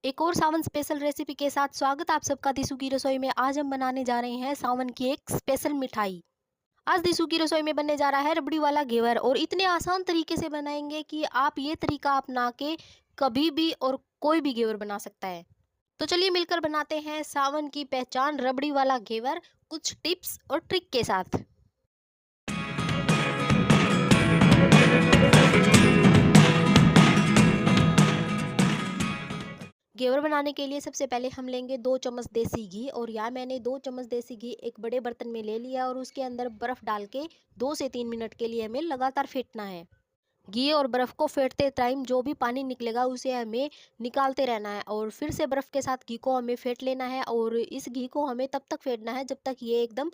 एक और सावन special recipe के साथ स्वागत आप सबका दिसू की रसोई में। आज हम बनाने जा रहे हैं सावन की एक स्पेशल मिठाई। आज दिसू की रसोई में बनने जा रहा है रबड़ी वाला घेवर, और इतने आसान तरीके से बनाएंगे कि आप ये तरीका अपना के कभी भी और कोई भी घेवर बना सकता है। तो चलिए मिलकर बनाते हैं सावन की पहचान रबड़ी वाला घेवर, कुछ टिप्स और ट्रिक के साथ। घेवर बनाने के लिए सबसे पहले हम लेंगे 2 चम्मच देसी घी, और यहाँ मैंने 2 चम्मच देसी घी एक बड़े बर्तन में ले लिया और उसके अंदर बर्फ़ डाल के 2 से 3 मिनट के लिए हमें लगातार फेंटना है। घी और बर्फ़ को फेंटते टाइम जो भी पानी निकलेगा उसे हमें निकालते रहना है, और फिर से बर्फ़ के साथ घी को हमें फेंट लेना है। और इस घी को हमें तब तक फेंटना है जब तक ये एकदम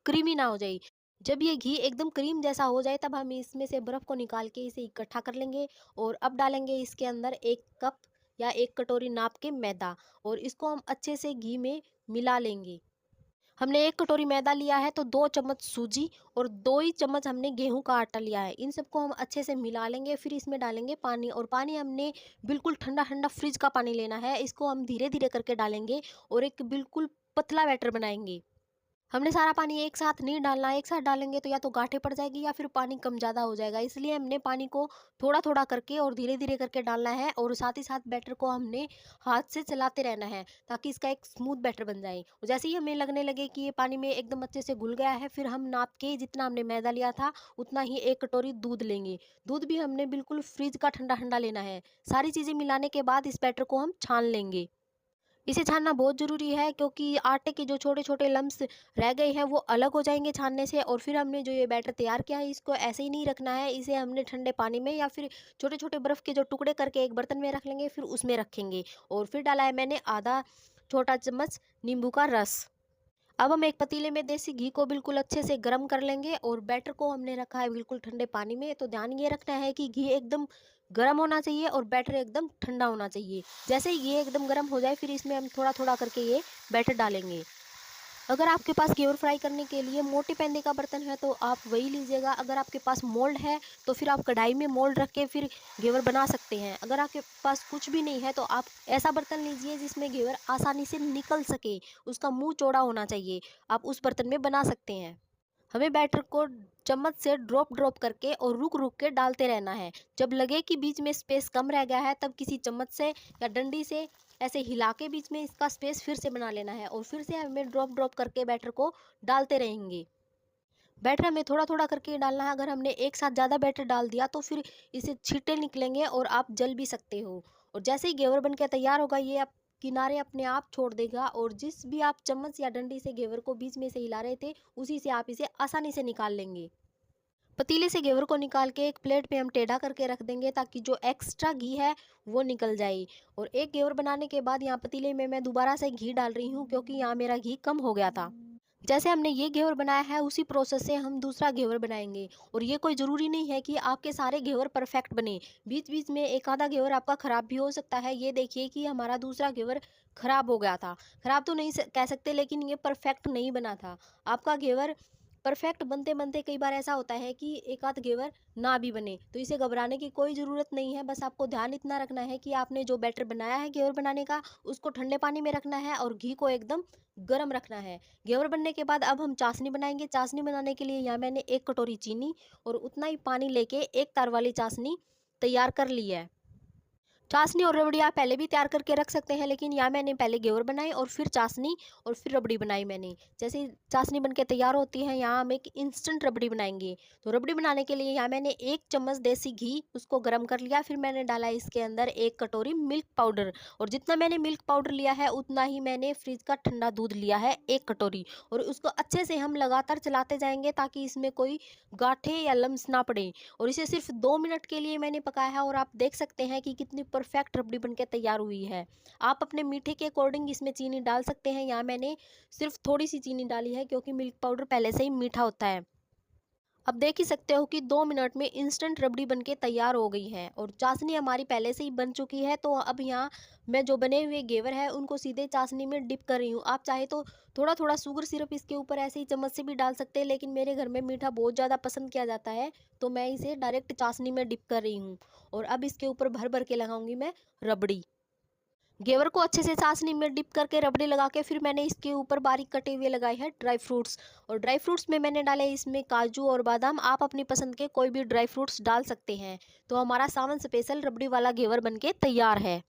क्रीमी ना हो जाए। जब ये घी एकदम क्रीम जैसा हो जाए तब हम इसमें से बर्फ़ को निकाल के इसे इकट्ठा कर लेंगे, और अब डालेंगे इसके अंदर 1 कप या 1 कटोरी नाप के मैदा, और इसको हम अच्छे से घी में मिला लेंगे। हमने 1 कटोरी मैदा लिया है तो 2 चम्मच सूजी और 2 ही चम्मच हमने गेहूं का आटा लिया है। इन सबको हम अच्छे से मिला लेंगे। फिर इसमें डालेंगे पानी, और पानी हमने बिल्कुल ठंडा ठंडा फ्रिज का पानी लेना है। इसको हम धीरे धीरे करके डालेंगे और एक बिल्कुल पतला बैटर बनाएंगे। हमने सारा पानी एक साथ नहीं डालना है, एक साथ डालेंगे तो या तो गांठें पड़ जाएगी या फिर पानी कम ज़्यादा हो जाएगा। इसलिए हमने पानी को थोड़ा-थोड़ा करके और धीरे-धीरे करके डालना है, और साथ ही साथ बैटर को हमने हाथ से चलाते रहना है ताकि इसका एक स्मूथ बैटर बन जाए। और जैसे ही हमें लगने लगे कि ये पानी में एकदम अच्छे से घुल गया है, फिर हम नाप के जितना हमने मैदा लिया था उतना ही 1 कटोरी दूध लेंगे। दूध भी हमने बिल्कुल फ्रिज का ठंडा-ठंडा लेना है। सारी चीज़ें मिलाने के बाद इस बैटर को हम छान लेंगे। इसे छानना बहुत ज़रूरी है क्योंकि आटे के जो छोटे-छोटे लम्स रह गए हैं वो अलग हो जाएँगे छानने से। और फिर हमने जो ये बैटर तैयार किया है इसको ऐसे ही नहीं रखना है, इसे हमने ठंडे पानी में या फिर छोटे-छोटे बर्फ़ के जो टुकड़े करके एक बर्तन में रख लेंगे, फिर उसमें रखेंगे। और फिर डाला है मैंने आधा छोटा चम्मच नींबू का रस। अब हम एक पतीले में देसी घी को बिल्कुल अच्छे से गर्म कर लेंगे, और बैटर को हमने रखा है बिल्कुल ठंडे पानी में। तो ध्यान ये रखना है कि घी एकदम गर्म होना चाहिए और बैटर एकदम ठंडा होना चाहिए। जैसे ही घी एकदम गर्म हो जाए फिर इसमें हम थोड़ा थोड़ा करके ये बैटर डालेंगे। अगर आपके पास घेवर फ्राई करने के लिए मोटे पैने का बर्तन है तो आप वही लीजिएगा। अगर आपके पास मोल्ड है तो फिर आप कढ़ाई में मोल्ड रख के फिर घेवर बना सकते हैं। अगर आपके पास कुछ भी नहीं है तो आप ऐसा बर्तन लीजिए जिसमें घेवर आसानी से निकल सके, उसका मुंह चौड़ा होना चाहिए, आप उस बर्तन में बना सकते हैं। हमें बैटर को चम्मच से ड्रॉप ड्रॉप करके और रुक रुक के डालते रहना है। जब लगे कि बीच में स्पेस कम रह गया है तब किसी चम्मच से या डंडी से ऐसे हिला के बीच में इसका स्पेस फिर से बना लेना है, और फिर से हमें ड्रॉप ड्रॉप करके बैटर को डालते रहेंगे। बैटर हमें थोड़ा थोड़ा करके डालना है। अगर हमने एक साथ ज़्यादा बैटर डाल दिया तो फिर इसे छींटे निकलेंगे और आप जल भी सकते हो। और जैसे ही घेवर बन के तैयार होगा ये आप किनारे अपने आप छोड़ देगा, और जिस भी आप चम्मच या डंडी से घेवर को बीच में से हिला रहे थे उसी से आप इसे आसानी से निकाल लेंगे। पतीले से घेवर को निकाल के एक प्लेट पे हम टेढ़ा करके रख देंगे ताकि जो एक्स्ट्रा घी है वो निकल जाए। और एक घेवर बनाने के बाद यहाँ पतीले में मैं दोबारा से घी डाल रही हूँ क्योंकि यहाँ मेरा घी कम हो गया था। जैसे हमने ये घेवर बनाया है उसी प्रोसेस से हम दूसरा घेवर बनाएंगे। और ये कोई ज़रूरी नहीं है कि आपके सारे घेवर परफेक्ट बने। बीच बीच में एक आधा घेवर आपका ख़राब भी हो सकता है। ये देखिए कि हमारा दूसरा घेवर ख़राब हो गया था। ख़राब तो नहीं कह सकते, लेकिन ये परफेक्ट नहीं बना था। आपका घेवर परफेक्ट बनते बनते कई बार ऐसा होता है कि एक आध घेवर ना भी बने, तो इसे घबराने की कोई ज़रूरत नहीं है। बस आपको ध्यान इतना रखना है कि आपने जो बैटर बनाया है घेवर बनाने का उसको ठंडे पानी में रखना है और घी को एकदम गर्म रखना है। घेवर बनने के बाद अब हम चाशनी बनाएंगे। चाशनी बनाने के लिए यहाँ मैंने 1 कटोरी चीनी और उतना ही पानी लेके एक तार वाली चाशनी तैयार कर ली है। चाशनी और रबड़ी आप पहले भी तैयार करके रख सकते हैं, लेकिन यहाँ मैंने पहले घेवर बनाई और फिर चाशनी और फिर रबड़ी बनाई मैंने। जैसे ही चाशनी बनके तैयार होती है यहाँ हम एक इंस्टेंट रबड़ी बनाएंगे। तो रबड़ी बनाने के लिए यहाँ मैंने 1 चम्मच देसी घी उसको गर्म कर लिया। फिर मैंने डाला इसके अंदर 1 कटोरी मिल्क पाउडर, और जितना मैंने मिल्क पाउडर लिया है उतना ही मैंने फ्रिज का ठंडा दूध लिया है 1 कटोरी। और उसको अच्छे से हम लगातार चलाते जाएंगे ताकि इसमें कोई गांठें या लम्स ना पड़े। और इसे सिर्फ 2 मिनट के लिए मैंने पकाया है, और आप देख सकते हैं कि कितनी परफेक्ट रबड़ी बनके तैयार हुई है। आप अपने मीठे के अकॉर्डिंग इसमें चीनी डाल सकते हैं। यहाँ मैंने सिर्फ थोड़ी सी चीनी डाली है क्योंकि मिल्क पाउडर पहले से ही मीठा होता है। अब देख ही सकते हो कि 2 मिनट में इंस्टेंट रबड़ी बनके तैयार हो गई है, और चाशनी हमारी पहले से ही बन चुकी है। तो अब यहाँ मैं जो बने हुए घेवर है उनको सीधे चाशनी में डिप कर रही हूँ। आप चाहे तो थोड़ा थोड़ा शुगर सिरप इसके ऊपर ऐसे ही चम्मच से भी डाल सकते हैं, लेकिन मेरे घर में मीठा बहुत ज़्यादा पसंद किया जाता है तो मैं इसे डायरेक्ट चाशनी में डिप कर रही हूँ। और अब इसके ऊपर भर भर के लगाऊंगी मैं रबड़ी। घेवर को अच्छे से चाशनी में डिप करके रबड़ी लगा के फिर मैंने इसके ऊपर बारीक कटे हुए लगाए हैं ड्राई फ्रूट्स। और ड्राई फ्रूट्स में मैंने डाले इसमें काजू और बादाम। आप अपनी पसंद के कोई भी ड्राई फ्रूट्स डाल सकते हैं। तो हमारा सावन स्पेशल रबड़ी वाला घेवर बनके तैयार है।